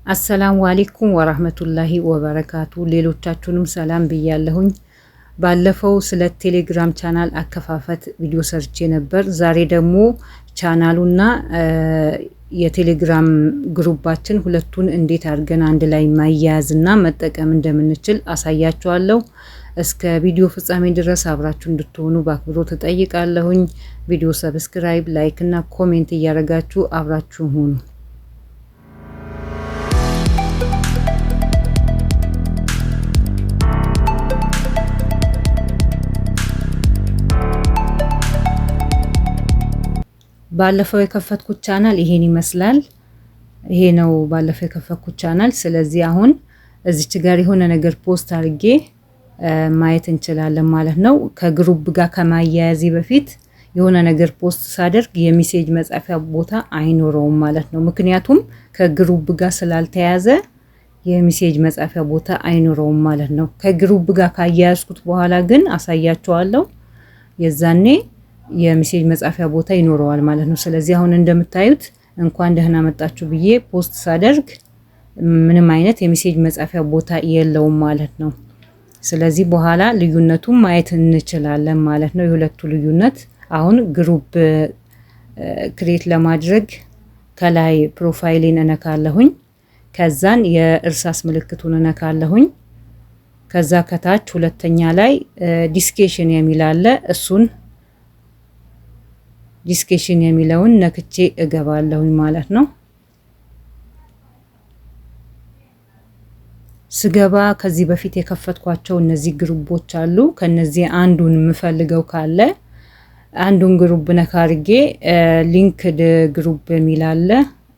አሰላሙ አለይኩም ወራህመቱላሂ ወበረካቱ። ሌሎቻችሁንም ሰላም ብያለሁኝ። ባለፈው ስለ ቴሌግራም ቻናል አከፋፈት ቪዲዮ ሰርቼ ነበር። ዛሬ ደግሞ ቻናሉና የቴሌግራም ግሩፓችን ሁለቱን እንዴት አድርገን አንድ ላይ ማያያዝና መጠቀም እንደምንችል አሳያችኋለሁ። እስከ ቪዲዮ ፍጻሜ ድረስ አብራችሁ እንድትሆኑ በአክብሮት እጠይቃለሁኝ። ቪዲዮ ሰብስክራይብ፣ ላይክ እና ኮሜንት እያደረጋችሁ አብራችሁ ሁኑ። ባለፈው የከፈትኩት ቻናል ይሄን ይመስላል። ይሄ ነው ባለፈው የከፈትኩት ቻናል። ስለዚህ አሁን እዚች ጋር የሆነ ነገር ፖስት አድርጌ ማየት እንችላለን ማለት ነው። ከግሩፕ ጋር ከማያያዜ በፊት የሆነ ነገር ፖስት ሳደርግ የሜሴጅ መጻፊያ ቦታ አይኖረውም ማለት ነው። ምክንያቱም ከግሩፕ ጋር ስላልተያዘ የሜሴጅ መጻፊያ ቦታ አይኖረውም ማለት ነው። ከግሩፕ ጋር ካያያዝኩት በኋላ ግን አሳያችኋለሁ። የዛኔ የሜሴጅ መጻፊያ ቦታ ይኖረዋል ማለት ነው። ስለዚህ አሁን እንደምታዩት እንኳን ደህና መጣችሁ ብዬ ፖስት ሳደርግ ምንም አይነት የሜሴጅ መጻፊያ ቦታ የለውም ማለት ነው። ስለዚህ በኋላ ልዩነቱን ማየት እንችላለን ማለት ነው። የሁለቱ ልዩነት አሁን ግሩፕ ክሬት ለማድረግ ከላይ ፕሮፋይሌን እነካለሁኝ። ከዛን የእርሳስ ምልክቱን እነካለሁኝ። ከዛ ከታች ሁለተኛ ላይ ዲስኬሽን የሚል አለ። እሱን ዲስኬሽን የሚለውን ነክቼ እገባለሁኝ ማለት ነው። ስገባ ከዚህ በፊት የከፈትኳቸው እነዚህ ግሩፖች አሉ። ከነዚህ አንዱን የምፈልገው ካለ አንዱን ግሩፕ ነካ አድርጌ ሊንክድ ግሩፕ የሚል አለ።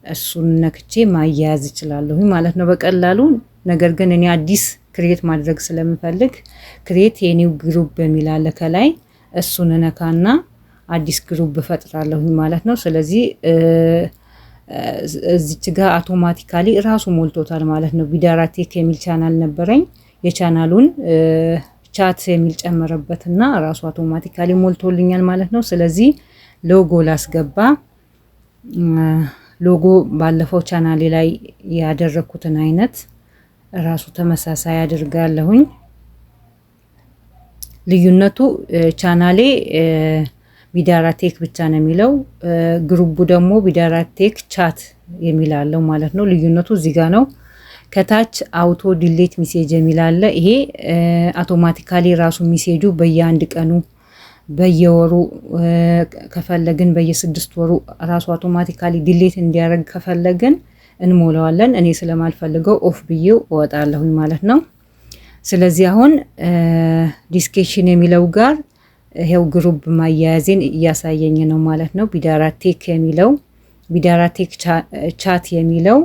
እሱን ነክቼ ማያያዝ እችላለሁኝ ማለት ነው በቀላሉ። ነገር ግን እኔ አዲስ ክሬት ማድረግ ስለምፈልግ ክሬት የኒው ግሩፕ የሚል አለ ከላይ። እሱን ነካና አዲስ ግሩፕ ፈጥራለሁኝ ማለት ነው። ስለዚህ እዚች ጋር አውቶማቲካሊ ራሱ ሞልቶታል ማለት ነው። ቢዳራቴክ የሚል ቻናል ነበረኝ። የቻናሉን ቻት የሚል ጨመረበትና ራሱ አውቶማቲካሊ ሞልቶልኛል ማለት ነው። ስለዚህ ሎጎ ላስገባ። ሎጎ ባለፈው ቻናሌ ላይ ያደረኩትን አይነት ራሱ ተመሳሳይ አድርጋለሁኝ። ልዩነቱ ቻናሌ ቢዳራቴክ ብቻ ነው የሚለው፣ ግሩቡ ደግሞ ቢዳራቴክ ቻት የሚል አለው ማለት ነው። ልዩነቱ እዚህ ጋር ነው። ከታች አውቶ ዲሌት ሜሴጅ የሚል አለ። ይሄ አውቶማቲካሊ ራሱ ሜሴጁ በየአንድ ቀኑ በየወሩ ከፈለግን በየ6 ወሩ ራሱ አውቶማቲካሊ ዲሌት እንዲያደርግ ከፈለግን እንሞላዋለን። እኔ ስለማልፈልገው ኦፍ ብዬው እወጣለሁኝ ማለት ነው። ስለዚህ አሁን ዲስኬሽን የሚለው ጋር ይሄው ግሩፕ ማያያዜን እያሳየኝ ነው ማለት ነው። ቢዳራቴክ የሚለው ቢዳራቴክ ቻት የሚለው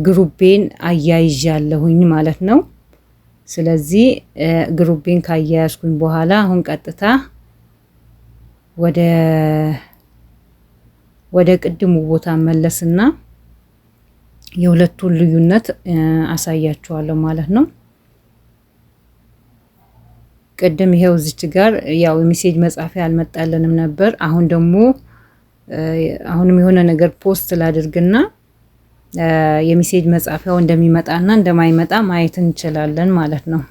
ግሩፔን አያይዣለሁኝ ማለት ነው። ስለዚህ ግሩፔን ካያያዝኩኝ በኋላ አሁን ቀጥታ ወደ ቅድሙ ቦታ መለስና የሁለቱን ልዩነት አሳያችኋለሁ ማለት ነው። ቅድም ይሄው እዚች ጋር ያው ሜሴጅ መጻፊያ አልመጣልንም ነበር። አሁን ደግሞ አሁንም የሆነ ነገር ፖስት ላድርግና የሜሴጅ መጻፊያው እንደሚመጣና እንደማይመጣ ማየት እንችላለን ማለት ነው።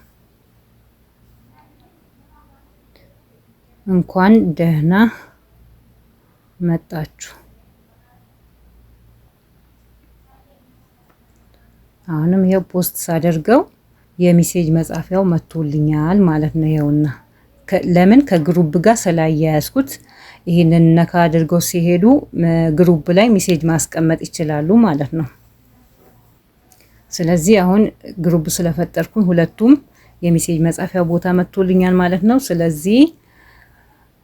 እንኳን ደህና መጣችሁ። አሁንም ይሄው ፖስት ሳደርገው የሜሴጅ መጻፊያው መጥቶልኛል ማለት ነው። ይሄውና ለምን ከግሩፕ ጋር ስላያያዝኩት ይሄንን ነካ አድርገው ሲሄዱ ግሩፕ ላይ ሜሴጅ ማስቀመጥ ይችላሉ ማለት ነው። ስለዚህ አሁን ግሩፕ ስለፈጠርኩኝ ሁለቱም የሜሴጅ መጻፊያ ቦታ መጥቶልኛል ማለት ነው። ስለዚህ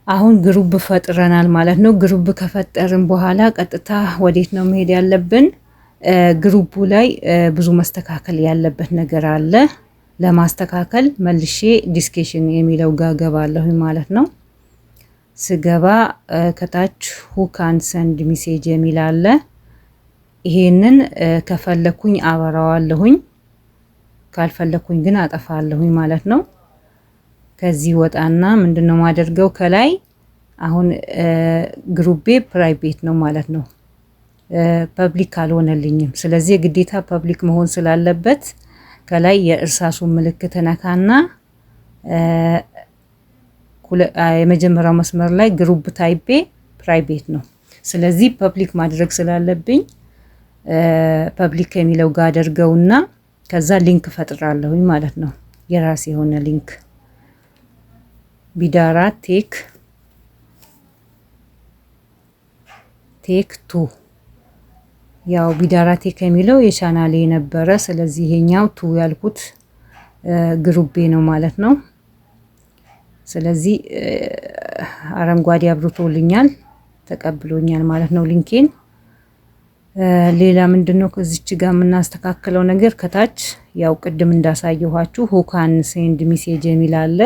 አሁን ግሩፕ ፈጥረናል ማለት ነው። ግሩፕ ከፈጠርን በኋላ ቀጥታ ወዴት ነው መሄድ ያለብን? ግሩፑ ላይ ብዙ መስተካከል ያለበት ነገር አለ። ለማስተካከል መልሼ ዲስኬሽን የሚለው ጋር ገባለሁ ማለት ነው። ስገባ ከታች who can send message የሚል አለ። ይሄንን ከፈለኩኝ አበራዋለሁኝ፣ ካልፈለኩኝ ግን አጠፋለሁኝ ማለት ነው። ከዚህ ወጣና ምንድነው ማደርገው ከላይ አሁን ግሩፔ ፕራይቬት ነው ማለት ነው። ፐብሊክ አልሆነልኝም። ስለዚህ ግዴታ ፐብሊክ መሆን ስላለበት ከላይ የእርሳሱን ምልክት ነካና የመጀመሪያው መስመር ላይ ግሩፕ ታይፔ ፕራይቬት ነው። ስለዚህ ፐብሊክ ማድረግ ስላለብኝ ፐብሊክ የሚለው ጋር አደርገውና ከዛ ሊንክ ፈጥራለሁኝ ማለት ነው። የራሴ የሆነ ሊንክ ቢዳራ ቴክ 2 ያው ቢዳራ ቴክ የሚለው የቻናሌ ነበረ። ስለዚህ ይሄኛው 2 ያልኩት ግሩፔ ነው ማለት ነው። ስለዚህ አረንጓዴ አብርቶልኛል ተቀብሎኛል ማለት ነው ሊንኬን። ሌላ ምንድነው ከዚች ጋር የምናስተካክለው ነገር ከታች ያው ቅድም እንዳሳየኋችሁ ሁካን ሴንድ ሜሴጅ የሚል አለ።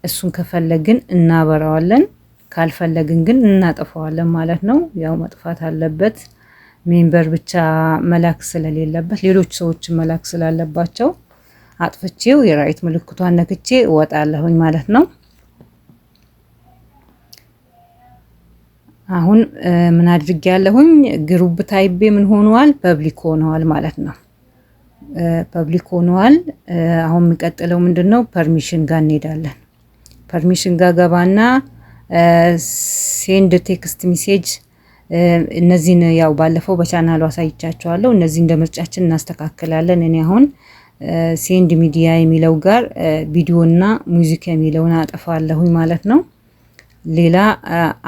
እሱን ከፈለግን እናበራዋለን፣ ካልፈለግን ግን እናጠፋዋለን ማለት ነው። ያው መጥፋት አለበት። ሜምበር ብቻ መላክ ስለሌለበት ሌሎች ሰዎች መላክ ስላለባቸው አጥፍቼው የራይት ምልክቷን ነክቼ እወጣለሁኝ ማለት ነው። አሁን ምን አድርጌያለሁኝ? ግሩፕ ታይቤ ምን ሆኗል? ፐብሊክ ሆኗል ማለት ነው። ፐብሊክ ሆኗል። አሁን የሚቀጥለው ምንድነው? ፐርሚሽን ጋር እንሄዳለን። ፐርሚሽን ጋር ገባና ሴንድ ቴክስት ሜሴጅ እነዚህን ያው ባለፈው በቻናሉ አሳይቻችኋለሁ። እነዚህ እንደ ምርጫችን እናስተካክላለን። እኔ አሁን ሴንድ ሚዲያ የሚለው ጋር ቪዲዮና ሙዚክ የሚለውን አጠፋለሁኝ ማለት ነው። ሌላ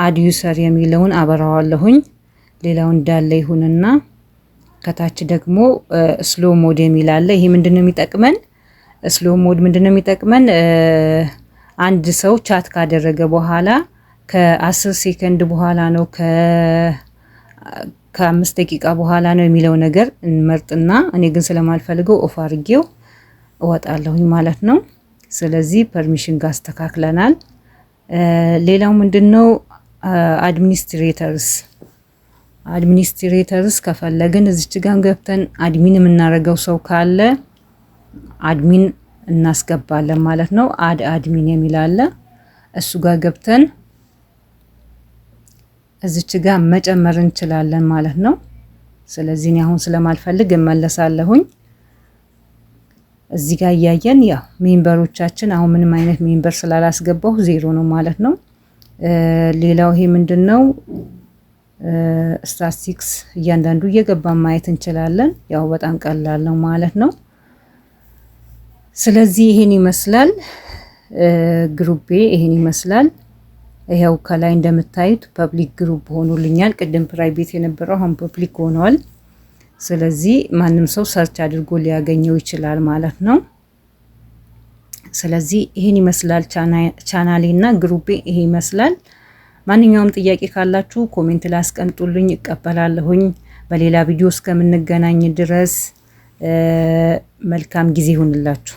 አድ ዩዘር የሚለውን አበራዋለሁኝ። ሌላው እንዳለ ይሁንና ከታች ደግሞ ስሎ ሞድ የሚል አለ። ይሄ ምንድነው የሚጠቅመን? ስሎ ሞድ ምንድነው የሚጠቅመን? አንድ ሰው ቻት ካደረገ በኋላ ከ10 ሴከንድ በኋላ ነው ከ5 ደቂቃ በኋላ ነው የሚለው ነገር እንመርጥና እኔ ግን ስለማልፈልገው ኦፍ አድርጌው እወጣለሁኝ ማለት ነው። ስለዚህ ፐርሚሽን ጋር አስተካክለናል። ሌላው ምንድነው? አድሚኒስትሬተርስ ከፈለግን እዚች ጋር ገብተን አድሚን የምናደርገው ሰው ካለ አድሚን እናስገባለን ማለት ነው። አድሚን የሚል አለ። እሱ ጋር ገብተን እዚች ጋር መጨመር እንችላለን ማለት ነው። ስለዚህ እኔ አሁን ስለማልፈልግ እመለሳለሁኝ። እዚህ ጋር እያየን ያው ሜምበሮቻችን አሁን ምንም አይነት ሜምበር ስላላስገባው 0 ነው ማለት ነው። ሌላው ይሄ ምንድነው? ስታቲስቲክስ እያንዳንዱ እየገባን ማየት እንችላለን። ያው በጣም ቀላል ነው ማለት ነው። ስለዚህ ይሄን ይመስላል ግሩፔ ይሄን ይመስላል። ይሄው ከላይ እንደምታዩት ፐብሊክ ግሩፕ ሆኖልኛል። ቅድም ፕራይቬት የነበረው አሁን ፐብሊክ ሆኗል። ስለዚህ ማንም ሰው ሰርች አድርጎ ሊያገኘው ይችላል ማለት ነው። ስለዚህ ይሄን ይመስላል ቻናሌና ግሩፔ ይሄ ይመስላል። ማንኛውም ጥያቄ ካላችሁ ኮሜንት ላይ አስቀምጡልኝ፣ እቀበላለሁኝ። በሌላ ቪዲዮ እስከምንገናኝ ድረስ መልካም ጊዜ ይሁንላችሁ።